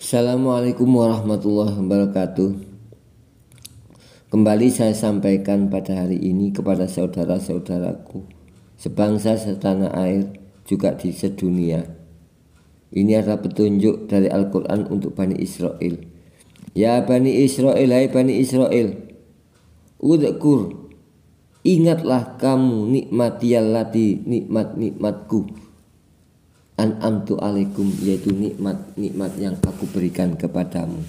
Assalamualaikum warahmatullahi wabarakatuh. Kembali saya sampaikan pada hari ini kepada saudara-saudaraku sebangsa setanah air, juga di sedunia. Ini adalah petunjuk dari Al-Quran untuk Bani Israel. Ya Bani Israel, hai Bani Israel, udhkur, ingatlah kamu nikmatiyallati, nikmat-nikmatku, an'amtu alaikum, yaitu nikmat-nikmat yang aku berikan kepadamu.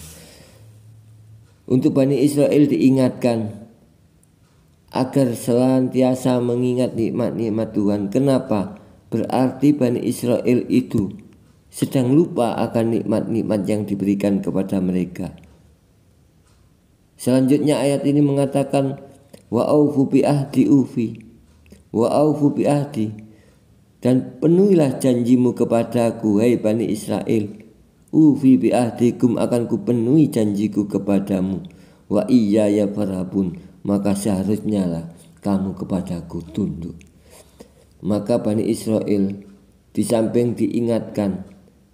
Untuk Bani Israel diingatkan agar senantiasa mengingat nikmat-nikmat Tuhan. Kenapa? Berarti Bani Israel itu sedang lupa akan nikmat-nikmat yang diberikan kepada mereka. Selanjutnya ayat ini mengatakan wa aufu bi ahdi ufi, wa aufu bi ahdi, dan penuhilah janjimu kepadaku, hai Bani Israel. Ufi bi ahdikum, akan ku penuhi janjiku kepadamu. Wa iyaya farhabun, maka seharusnya lah kamu kepadaku tunduk. Maka Bani Israel di samping diingatkan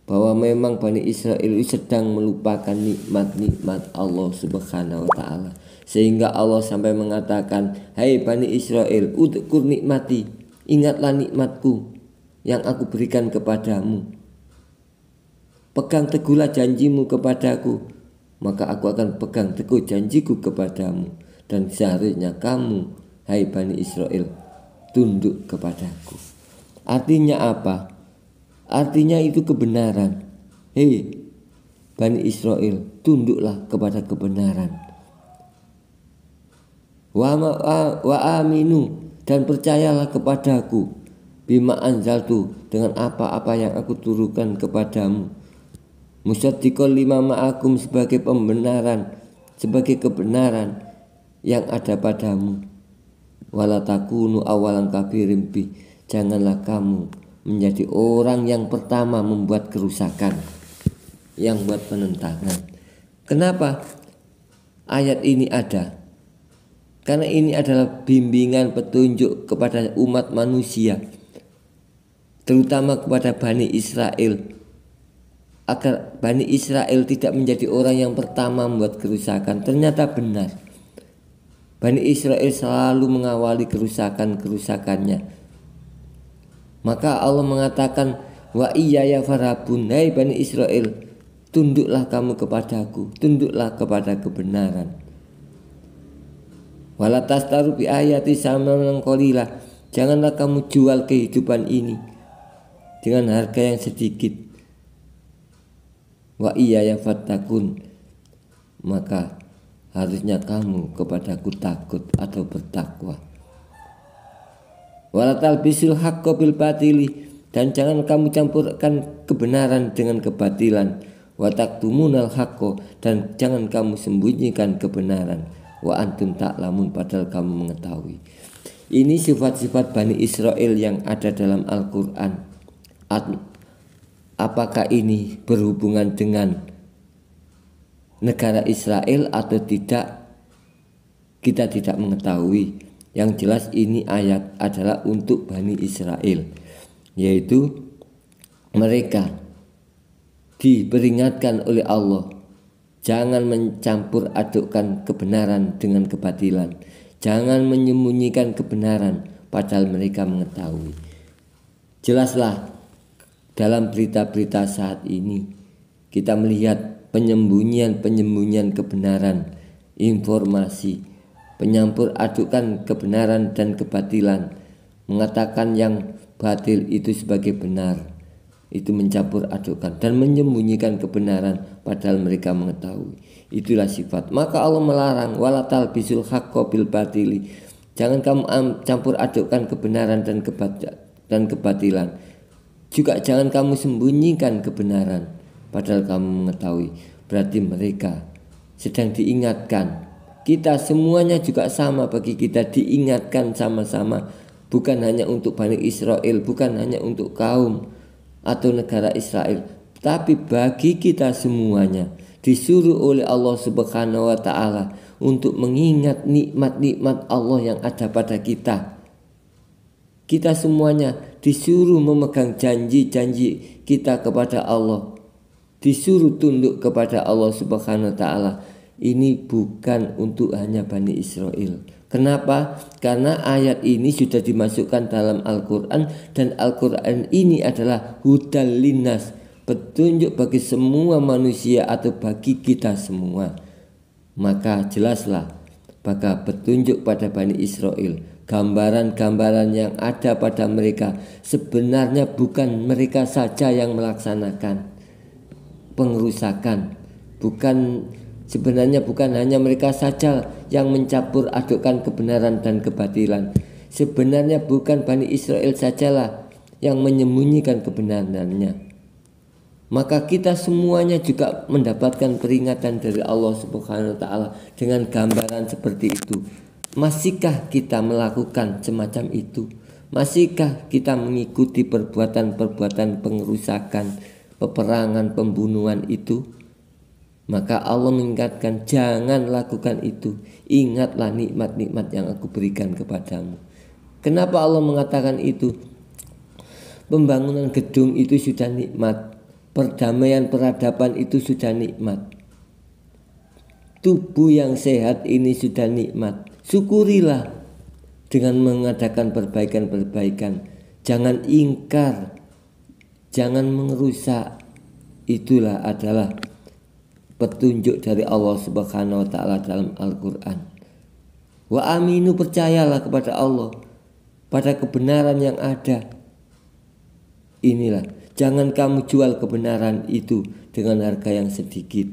bahwa memang Bani Israel sedang melupakan nikmat-nikmat Allah Subhanahu wa ta'ala, sehingga Allah sampai mengatakan, hai Bani Israel, udhkur nikmati, ingatlah nikmatku yang aku berikan kepadamu. Pegang teguhlah janjimu kepadaku, maka aku akan pegang teguh janjiku kepadamu. Dan seharusnya kamu, hai Bani Israel, tunduk kepadaku. Artinya apa? Artinya itu kebenaran. Hei Bani Israel, tunduklah kepada kebenaran. Wa aminu, dan percayalah kepadaku, bima anzaltu, dengan apa-apa yang aku turunkan kepadamu. Musaddiqal lima ma'akum, sebagai pembenaran, sebagai kebenaran yang ada padamu. Wala takunu awalan kafirin bi, janganlah kamu menjadi orang yang pertama membuat kerusakan, yang buat penentangan. Kenapa ayat ini ada? Karena ini adalah bimbingan petunjuk kepada umat manusia, terutama kepada Bani Israel, agar Bani Israel tidak menjadi orang yang pertama membuat kerusakan. Ternyata benar, Bani Israel selalu mengawali kerusakan-kerusakannya. Maka Allah mengatakan wa iyaya farhabun, hai Bani Israel, tunduklah kamu kepadaku, tunduklah kepada kebenaran. Wala tastaru bi ayati samanan qalila, janganlah kamu jual kehidupan ini dengan harga yang sedikit. Wa iyaya fattakun, maka harusnya kamu kepadaku takut atau bertakwa. Wala talbisul haqqo bil batili, dan jangan kamu campurkan kebenaran dengan kebatilan. Wa taktumunal haqqo, dan jangan kamu sembunyikan kebenaran. Wa antum ta'lamun, padahal kamu mengetahui. Ini sifat-sifat Bani Israel yang ada dalam Al-Quran. Apakah ini berhubungan dengan negara Israel atau tidak, kita tidak mengetahui. Yang jelas ini ayat adalah untuk Bani Israel, yaitu mereka diperingatkan oleh Allah, jangan mencampur adukkan kebenaran dengan kebatilan, jangan menyembunyikan kebenaran padahal mereka mengetahui. Jelaslah dalam berita-berita saat ini kita melihat penyembunyian kebenaran, informasi, penyampur adukan kebenaran dan kebatilan, mengatakan yang batil itu sebagai benar, itu mencampur adukan dan menyembunyikan kebenaran padahal mereka mengetahui. Itulah sifat. Maka Allah melarang wala talbisul haqqo bil batili, jangan kamu campur adukan kebenaran dan kebatilan. Juga jangan kamu sembunyikan kebenaran padahal kamu mengetahui. Berarti mereka sedang diingatkan. Kita semuanya juga sama, bagi kita diingatkan sama-sama, bukan hanya untuk Bani Israel, bukan hanya untuk kaum atau negara Israel, tapi bagi kita semuanya disuruh oleh Allah Subhanahu wa ta'ala untuk mengingat nikmat-nikmat Allah yang ada pada kita. Kita semuanya disuruh memegang janji-janji kita kepada Allah. disuruh tunduk kepada Allah Subhanahu wa taala, ini bukan untuk hanya Bani Israel. Kenapa? Karena ayat ini sudah dimasukkan dalam Al-Quran, dan Al-Quran ini adalah hudal linnas, petunjuk bagi semua manusia atau bagi kita semua. Maka jelaslah maka petunjuk pada Bani Israel, gambaran-gambaran yang ada pada mereka sebenarnya bukan mereka saja yang melaksanakan pengerusakan, sebenarnya bukan hanya mereka saja yang mencampur adukkan kebenaran dan kebatilan. Sebenarnya bukan Bani Israel sajalah yang menyembunyikan kebenarannya. Maka kita semuanya juga mendapatkan peringatan dari Allah Subhanahu wa taala dengan gambaran seperti itu. Masihkah kita melakukan semacam itu? Masihkah kita mengikuti perbuatan-perbuatan pengerusakan, peperangan, pembunuhan itu? Maka Allah mengingatkan, jangan lakukan itu. Ingatlah nikmat-nikmat yang aku berikan kepadamu. Kenapa Allah mengatakan itu? Pembangunan gedung itu sudah nikmat. Perdamaian peradaban itu sudah nikmat. Tubuh yang sehat ini sudah nikmat. Syukurilah dengan mengadakan perbaikan-perbaikan. Jangan ingkar, jangan mengerusak. Itulah adalah petunjuk dari Allah Subhanahu wa taala dalam Al-Qur'an. Wa aminu, percayalah kepada Allah, pada kebenaran yang ada. Inilah, jangan kamu jual kebenaran itu dengan harga yang sedikit,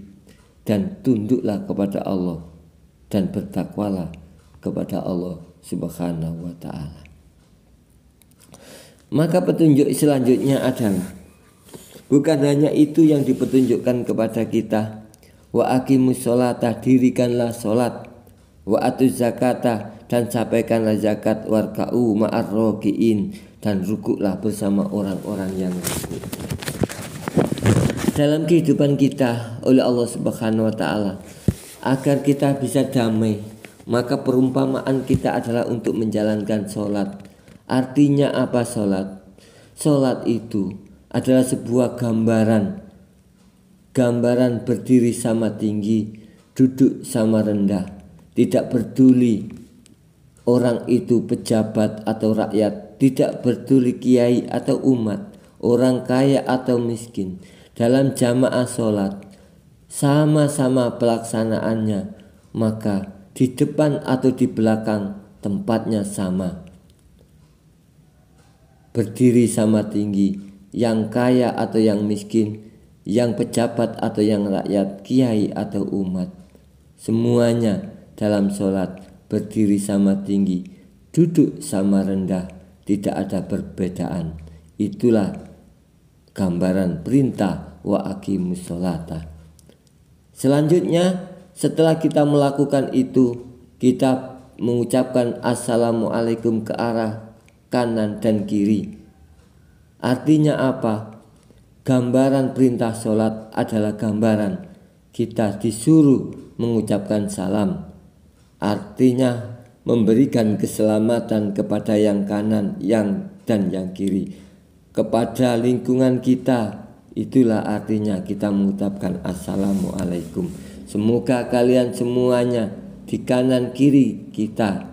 dan tunduklah kepada Allah dan bertakwalah kepada Allah Subhanahu wa taala. Maka petunjuk selanjutnya adalah bukan hanya itu yang dipetunjukkan kepada kita. Wa aqimus sholata, dirikanlah sholat. Wa atuz zakata, dan sampaikanlah zakat. Warka'u ma'ar roki'in, dan rukuklah bersama orang-orang yang rukuk. Dalam kehidupan kita oleh Allah Subhanahu wa taala, agar kita bisa damai, maka perumpamaan kita adalah untuk menjalankan sholat. Artinya apa sholat? Sholat itu adalah sebuah gambaran berdiri sama tinggi, duduk sama rendah. Tidak peduli orang itu pejabat atau rakyat, tidak peduli kiai atau umat, orang kaya atau miskin. Dalam jamaah sholat sama-sama pelaksanaannya, maka di depan atau di belakang tempatnya sama, berdiri sama tinggi, yang kaya atau yang miskin, yang pejabat atau yang rakyat, kiai atau umat, semuanya dalam sholat berdiri sama tinggi, duduk sama rendah, tidak ada perbedaan. Itulah gambaran perintah wa aqimus sholata. Selanjutnya, setelah kita melakukan itu, kita mengucapkan assalamualaikum ke arah kanan dan kiri. Artinya apa? Gambaran perintah sholat adalah gambaran kita disuruh mengucapkan salam. Artinya memberikan keselamatan kepada yang kanan, dan yang kiri, kepada lingkungan kita. Itulah artinya kita mengucapkan assalamualaikum. Semoga kalian semuanya di kanan kiri kita,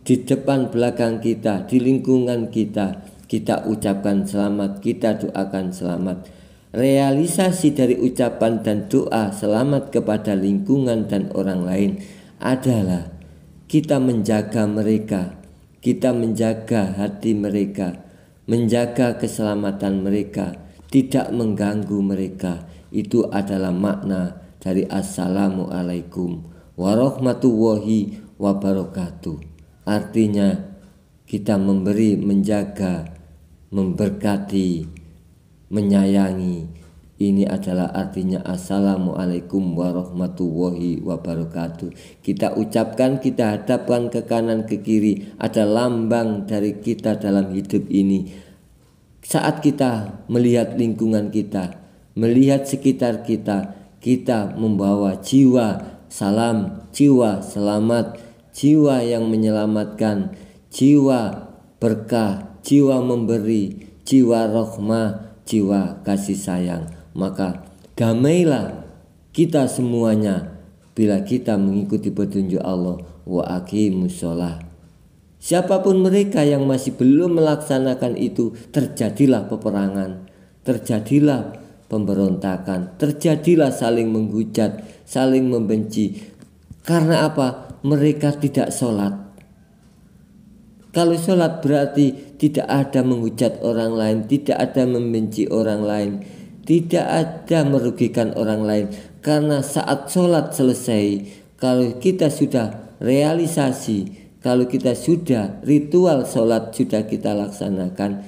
di depan belakang kita, di lingkungan kita, kita ucapkan selamat, kita doakan selamat. Realisasi dari ucapan dan doa selamat kepada lingkungan dan orang lain adalah kita menjaga mereka, kita menjaga hati mereka, menjaga keselamatan mereka, tidak mengganggu mereka. Itu adalah makna dari assalamualaikum warahmatullahi wabarakatuh. Artinya kita memberi, menjaga, memberkati, menyayangi. Ini adalah artinya assalamualaikum warahmatullahi wabarakatuh. Kita ucapkan, kita hadapkan ke kanan ke kiri, ada lambang dari kita dalam hidup ini. Saat kita melihat lingkungan kita, melihat sekitar kita, kita membawa jiwa salam, jiwa selamat, jiwa yang menyelamatkan, jiwa berkah, jiwa memberi, jiwa rahmah, jiwa kasih sayang. Maka Damailah kita semuanya bila kita mengikuti petunjuk Allah. Wa aqimus shalah. Siapapun mereka yang masih belum melaksanakan itu, terjadilah peperangan, terjadilah pemberontakan, terjadilah saling menghujat, saling membenci. Karena apa? Mereka tidak sholat. Kalau sholat berarti tidak ada menghujat orang lain, tidak ada membenci orang lain, tidak ada merugikan orang lain. Karena saat sholat selesai, kalau kita sudah realisasi, kalau kita sudah ritual sholat sudah kita laksanakan,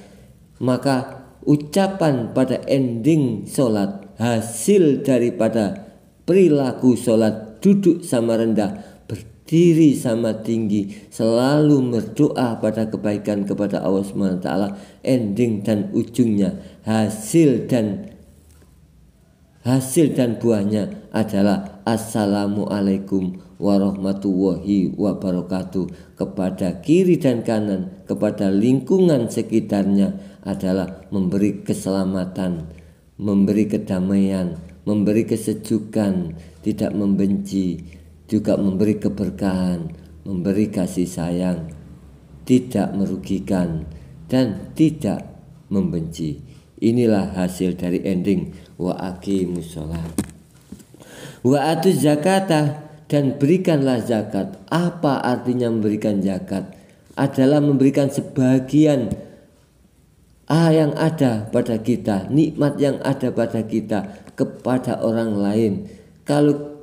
maka ucapan pada ending sholat, hasil daripada perilaku sholat, duduk sama rendah, berdiri sama tinggi, selalu berdoa pada kebaikan kepada Allah SWT, ending dan ujungnya, hasil dan buahnya adalah Assalamualaikum warahmatullahi wabarakatuh. Kepada kiri dan kanan, kepada lingkungan sekitarnya adalah memberi keselamatan, memberi kedamaian, memberi kesejukan, tidak membenci, juga memberi keberkahan, memberi kasih sayang, tidak merugikan dan tidak membenci. Inilah hasil dari ending wa aqimus shalah. Wa atuz zakata, dan berikanlah zakat. Apa artinya memberikan zakat? Adalah memberikan sebagian yang ada pada kita, nikmat yang ada pada kita kepada orang lain. Kalau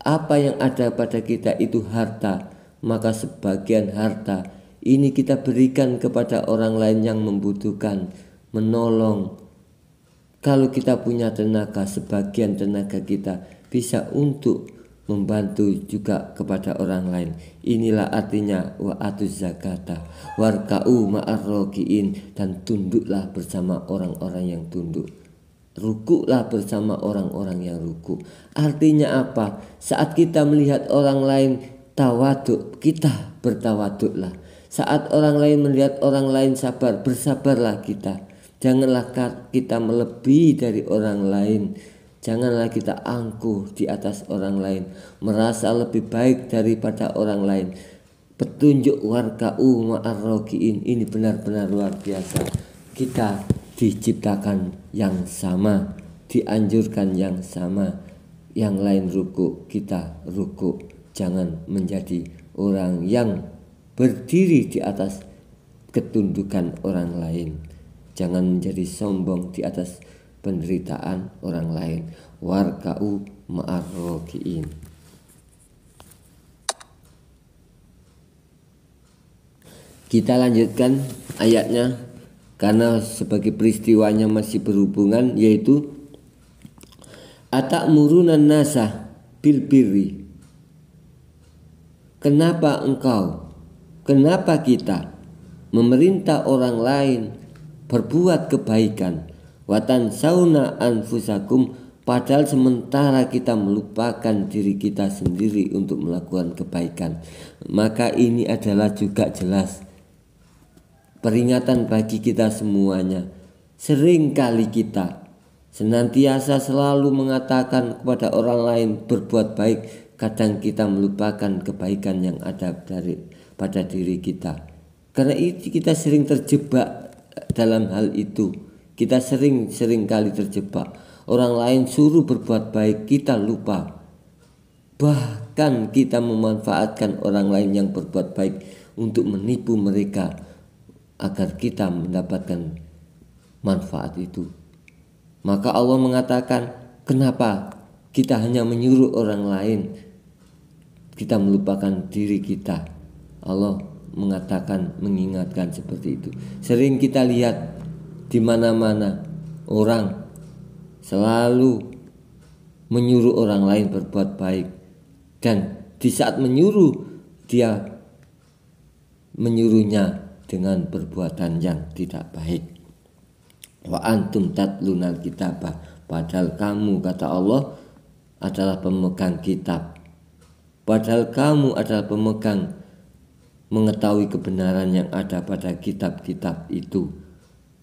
apa yang ada pada kita itu harta, maka sebagian harta ini kita berikan kepada orang lain yang membutuhkan, menolong. Kalau kita punya tenaga, sebagian tenaga kita bisa untuk membantu juga kepada orang lain. Inilah artinya wa atuz zakata warka'u ma'ar rakiin, dan tunduklah bersama orang-orang yang tunduk, rukuklah bersama orang-orang yang ruku. Artinya apa? Saat kita melihat orang lain tawaduk, kita bertawaduklah. Saat orang lain melihat orang lain sabar, bersabarlah kita. Janganlah kita melebihi dari orang lain. Janganlah kita angkuh di atas orang lain, merasa lebih baik daripada orang lain. Petunjuk warka'u ma'ar rakiin ini benar-benar luar biasa. Kita diciptakan yang sama, dianjurkan yang sama. Yang lain ruku, kita ruku. Jangan menjadi orang yang berdiri di atas ketundukan orang lain. Jangan menjadi sombong di atas penderitaan orang lain. Warka'u ma'ar rakiin. Kita lanjutkan ayatnya karena sebagai peristiwanya masih berhubungan, yaitu atakmurunan nasa bil birri. Kenapa kita memerintah orang lain berbuat kebaikan, watan sauna anfusakum, padahal sementara kita melupakan diri kita sendiri untuk melakukan kebaikan. Maka ini adalah juga jelas peringatan bagi kita semuanya. Seringkali kita senantiasa selalu mengatakan kepada orang lain berbuat baik, kadang kita melupakan kebaikan yang ada pada diri kita. Karena itu kita sering terjebak dalam hal itu. Kita sering kali terjebak. Orang lain suruh berbuat baik, kita lupa. Bahkan kita memanfaatkan orang lain yang berbuat baik untuk menipu mereka agar kita mendapatkan manfaat itu. Maka Allah mengatakan, kenapa kita hanya menyuruh orang lain, kita melupakan diri kita. Allah mengatakan, mengingatkan seperti itu. Sering kita lihat di mana-mana orang selalu menyuruh orang lain berbuat baik, dan di saat menyuruh, dia menyuruhnya dengan perbuatan yang tidak baik. Wa antum tatlunal kitabah, padahal kamu, kata Allah, adalah pemegang kitab. Padahal kamu adalah pemegang mengetahui kebenaran yang ada pada kitab-kitab itu.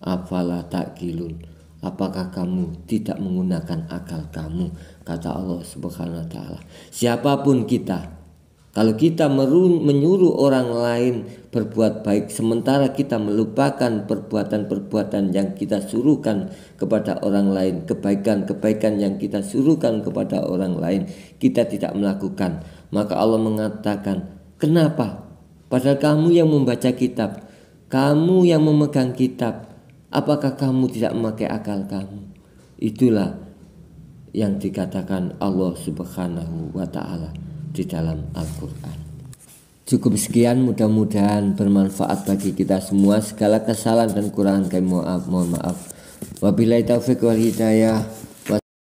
Afala ta'qilun, Apakah kamu tidak menggunakan akal kamu? Kata Allah Subhanahu wa taala. Siapapun kita, kalau kita menyuruh orang lain berbuat baik sementara kita melupakan perbuatan-perbuatan yang kita suruhkan kepada orang lain, kebaikan-kebaikan yang kita suruhkan kepada orang lain, kita tidak melakukan, maka Allah mengatakan, kenapa? Padahal kamu yang membaca kitab, kamu yang memegang kitab, apakah kamu tidak memakai akal kamu? Itulah yang dikatakan Allah Subhanahu wa taala di dalam Al-Quran. Cukup sekian, mudah-mudahan bermanfaat bagi kita semua. Segala kesalahan dan kekurangan kami mohon maaf. Wabillahi taufiq wal hidayah.